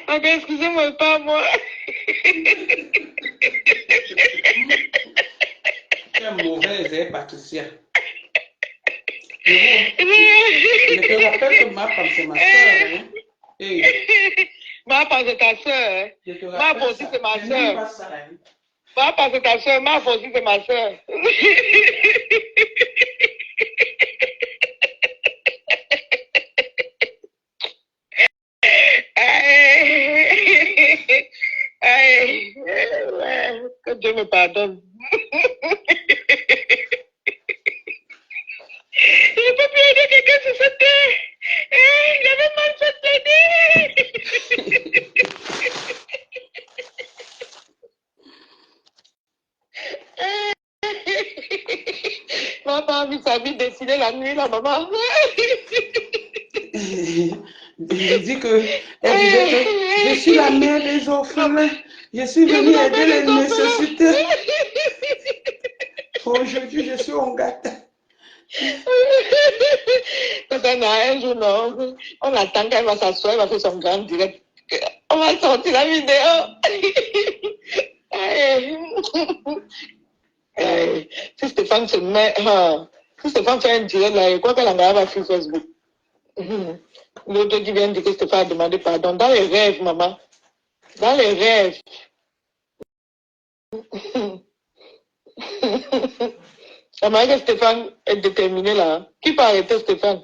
Ok, excusez-moi, pas moi. Tu es mauvaise, hein, Patricia. Je te rappelle que ma femme, c'est ma soeur. Hein? Hey. Ma femme, c'est ta soeur. Je te Ma rappelle femme aussi, ça. c'est ma Je n'aime pas soeur. ça, hein. Ma femme, c'est ta soeur. Ma femme aussi, c'est ma soeur. Que Dieu me pardonne. Je ne peux plus aider quelqu'un sur cette terre. J'avais mal fait l'aider. Maman a vu sa vie dessiner la nuit, la maman. Je dis que, elle disait que je suis la mère des orphelins. Je suis venue aider les nécessités. Aujourd'hui, je suis en gâteau. Un jour, non, on attend qu'elle va s'asseoir, elle va faire son grand direct. On va sortir la vidéo. Si Stéphane se met, si Stéphane fait un direct là, je crois qu'elle en va sur Facebook. L'autre qui vient de dire que Stéphane a demandé pardon. Dans les rêves, maman. Dans les rêves. La manière que Stéphane est déterminé là. Qui peut arrêter Stéphane?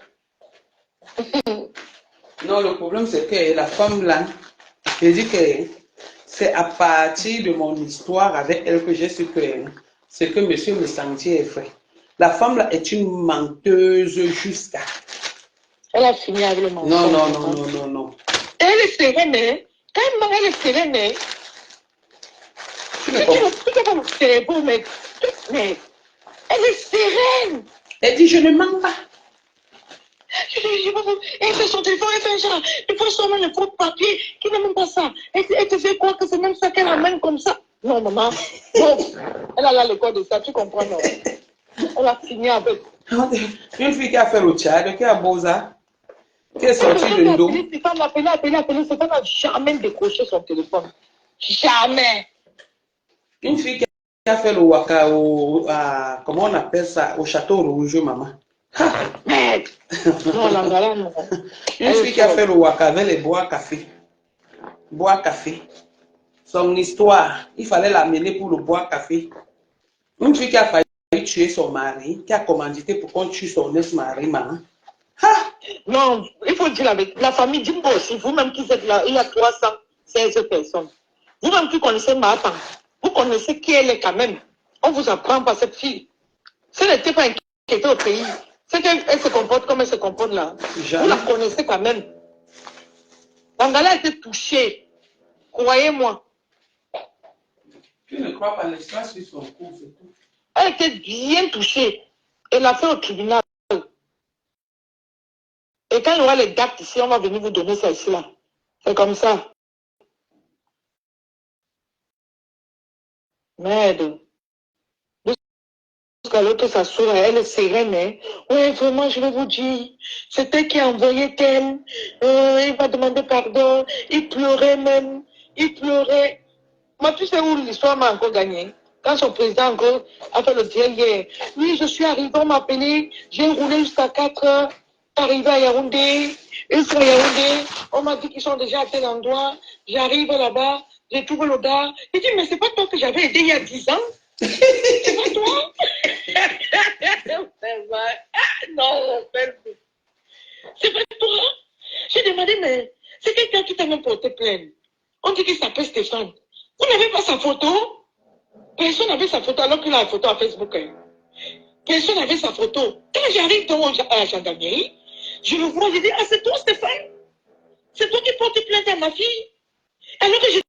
Non, le problème c'est que la femme là, je dis que c'est à partir de mon histoire avec elle que j'ai su que ce que monsieur Messantier est fait. La femme là est une menteuse jusqu'à. Elle a fini avec le mensonge. Non. Elle est sereine, hein? Quand elle est sereine, hein? Tu ne peux pas me faire beau, mais elle est sereine. Elle dit, je ne mens pas. Elle fait son téléphone, elle fait un genre, il faut seulement le faux papier, qui n'a même pas ça. Elle te fait croire que c'est même ça qu'elle amène comme ça. Non, maman, non. Elle a là le code de ça, tu comprends, non? Elle a fini avec. Une fille qui a fait le Tchad, qui a Boza, qui est sortie de dos. Stéphane Stéphane n'a jamais décroché son téléphone. Jamais. Une fille qui a fait le Waka comment on appelle ça, au Château Rouge, maman. Merde. Non, là, non. Une fille qui a fait le Waka avec les bois café. Bois café. Son histoire, il fallait l'amener pour le bois café. Une fille qui a failli tuer son mari, qui a commandité pour qu'on tue son ex-mari, maman. Non, il faut dire la famille Jimbo aussi, vous-même qui êtes là, il y a 316 personnes. Vous-même qui connaissez Mahatan, vous connaissez qui elle est quand même. On vous apprend par cette fille. Ce n'était pas inquiété au pays. C'est qu'elle se comporte comme elle se comporte là. Jamais. Vous la connaissez quand même. L'Angala a été touchée. Croyez-moi. Tu ne crois pas, l'histoire sur son cours, c'est tout. Elle était bien touchée. Elle l'a fait au tribunal. Et quand il y aura les dates ici, on va venir vous donner ça ici là. C'est comme ça. Merde. Jusqu'à l'autre s'assoit, elle est sereine. Hein? Oui, vraiment, je vais vous dire. C'est elle qui a envoyé tel. Il va demander pardon. Il pleurait même. Il pleurait. Moi, tu sais où l'histoire m'a encore gagné? Quand son président encore a fait le direct hier. Oui, je suis arrivé, on m'a appelé. J'ai roulé jusqu'à 4 heures. Arrivé à Yaoundé. Ils sont à Yaoundé. On m'a dit qu'ils sont déjà à tel endroit. J'arrive là-bas. J'ai trouvé le gars. Il dit, mais c'est pas toi que j'avais aidé il y a 10 ans? C'est pas toi? Non, c'est pas toi. J'ai demandé, mais c'est quelqu'un qui t'a même porté plainte. On dit qu'il s'appelle Stéphane. Vous n'avez pas sa photo? Personne n'avait sa photo alors qu'il a la photo à Facebook. Hein. Personne n'avait sa photo. Quand j'arrive à la gendarmerie, je le vois, je dis, ah, c'est toi Stéphane? C'est toi qui portes plainte à ma fille? Alors que je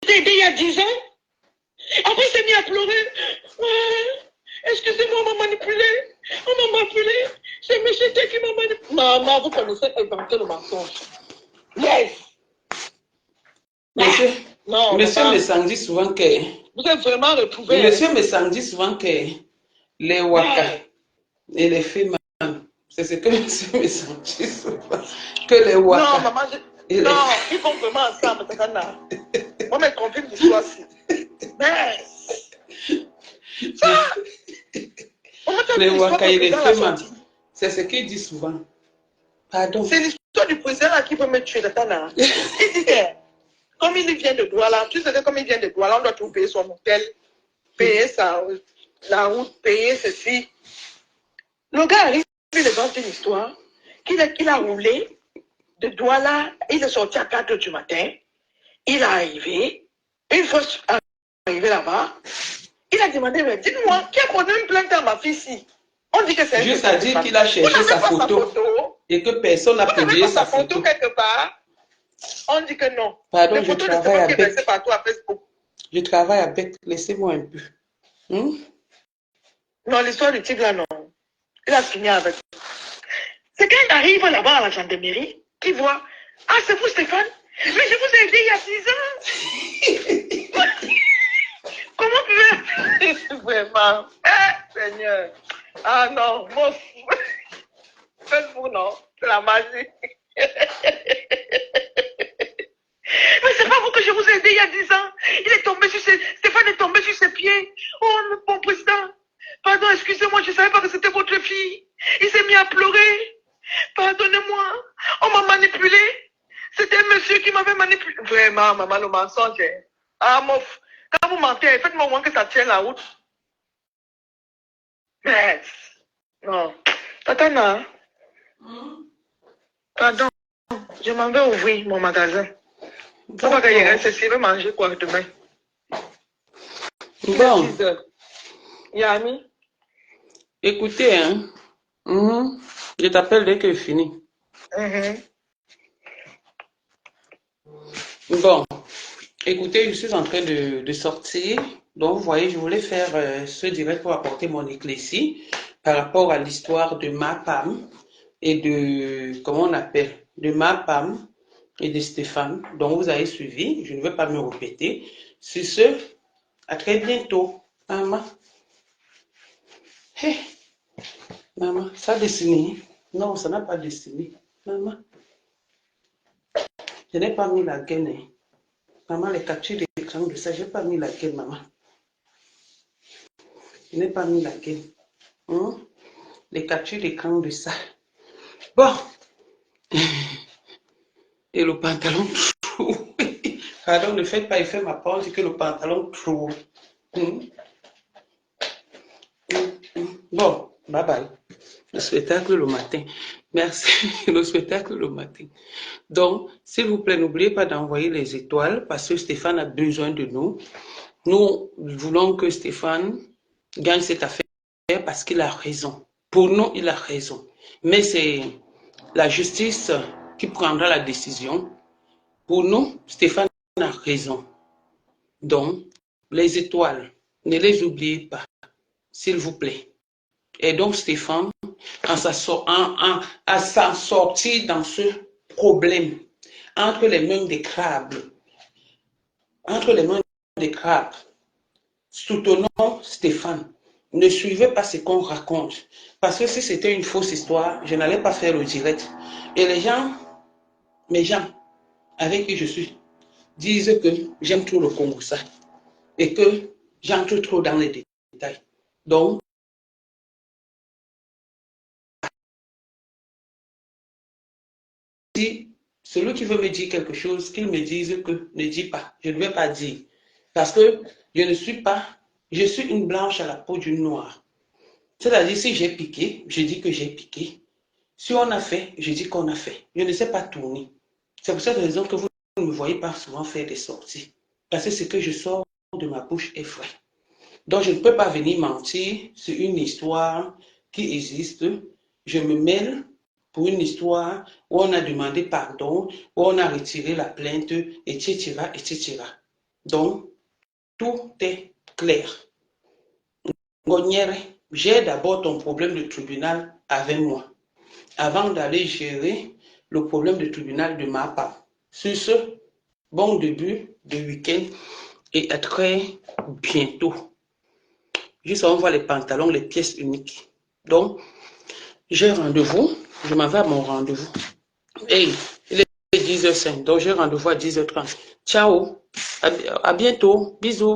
t'ai aidé il y a 10 ans? Après, il s'est mis à pleurer. Ouais, excusez-moi, on m'a manipulé. On m'a manipulé. C'est M. T qui m'a manipulé. Maman, vous connaissez inventer le mensonge. Yes. Monsieur, Non, monsieur maman, me semble dit souvent que... vous êtes vraiment retrouvé. Monsieur me semble dit souvent que les Waka et les femmes, c'est ce que monsieur me semble dit souvent. Que les Waka... Non, maman, non, ils vont vraiment ensemble, c'est là. On me confirme l'histoire aussi. Mais... Ça... Les Waka et les femmes, c'est ce qu'il dit souvent. Pardon. C'est l'histoire du président là qui veut me tuer, Tana. Il dit que, comme il vient de Douala, tu sais que comme il vient de Douala, on doit tout payer son hôtel, payer la route, payer ceci. Le gars arrive, il invente une histoire, qu'il a roulé de Douala, il est sorti à 4 h du matin, il est arrivé, une fois arrivé là-bas, il a demandé, mais dites-moi, qui a donné une plainte à ma fille ici? On dit que c'est juste à dire qu'il a cherché sa photo et que personne n'a publié sa photo quelque part. On dit que non. Pardon, les photos de Stéphane qui est versé partout à Facebook. Je travaille avec, laissez-moi un peu. Non, l'histoire du tigre là, non. Il a fini avec. C'est quand il arrive là-bas à la gendarmerie, qui voit. Ah, c'est vous, Stéphane? Mais je vous ai aidé il y a 6 ans. Comment pouvez-vous... Vraiment. Seigneur. Ah non, mon fou. Faites-vous, non? C'est la magie. Mais c'est pas vous que je vous ai aidé il y a 10 ans. Il est tombé sur ses... Stéphane est tombé sur ses pieds. Oh, mon président. Pardon, excusez-moi, je ne savais pas que c'était votre fille. Il s'est mis à pleurer. Pardonnez-moi. On m'a manipulé. C'était un monsieur qui m'avait manipulé. Vraiment, maman, le mensonge. Ah, mon... Quand vous mentez, faites-moi au moins que ça tienne la route. Mais... Non. Tata, pardon. Je m'en vais ouvrir mon magasin. Faut pas que je reste ici. Je vais manger quoi demain? Bon. Yami? Écoutez, hein. Je t'appelle dès que c'est fini. Bon. Écoutez, je suis en train de sortir. Donc, vous voyez, je voulais faire ce direct pour apporter mon éclaircie par rapport à l'histoire de ma Pam et de, comment on appelle, de ma Pam et de Stéphane, dont vous avez suivi. Je ne vais pas me répéter. Sur ce, à très bientôt. Maman. Hey. Maman, ça a dessiné. Non, ça n'a pas dessiné. Maman. Je n'ai pas mis la gaine. Hein. Maman, les captures d'écran de ça, je n'ai pas mis la gaine, maman. Je n'ai pas mis la gaine. Les captures d'écran de ça. Bon. Et le pantalon trou. Pardon, ne faites pas effet ma pause, que le pantalon trou. Bon, bye bye. Le spectacle le matin. Merci. Le spectacle le matin. Donc, s'il vous plaît, n'oubliez pas d'envoyer les étoiles parce que Stéphane a besoin de nous. Nous voulons que Stéphane gagne cette affaire parce qu'il a raison. Pour nous, il a raison. Mais c'est la justice qui prendra la décision. Pour nous, Stéphane a raison. Donc, les étoiles, ne les oubliez pas, s'il vous plaît. Et donc, Stéphane, à s'en sortir dans ce problème, entre les mains des crabes, soutenons Stéphane. Ne suivez pas ce qu'on raconte. Parce que si c'était une fausse histoire, je n'allais pas faire le direct. Et les gens, mes gens, avec qui je suis, disent que j'aime trop le Congo ça. Et que j'entre trop dans les détails. Donc, si celui qui veut me dire quelque chose, qu'il me dise que ne dis pas. Je ne vais pas dire. Parce que je suis une blanche à la peau d'une noire. C'est-à-dire, si j'ai piqué, je dis que j'ai piqué. Si on a fait, je dis qu'on a fait. Je ne sais pas tourner. C'est pour cette raison que vous ne me voyez pas souvent faire des sorties. Parce que ce que je sors de ma bouche est vrai. Donc, je ne peux pas venir mentir sur une histoire qui existe. Je me mêle pour une histoire où on a demandé pardon, où on a retiré la plainte, etc., etc. Donc, tout est clair. Gonière, j'ai d'abord ton problème de tribunal avec moi, avant d'aller gérer le problème de tribunal de ma part. Sur ce, bon début de week-end et à très bientôt. Juste on voit les pantalons, les pièces uniques. Donc, j'ai rendez-vous. Je m'en vais à mon rendez-vous. Et il est 10h05. Donc, j'ai rendez-vous à 10h30. Ciao. À bientôt. Bisous.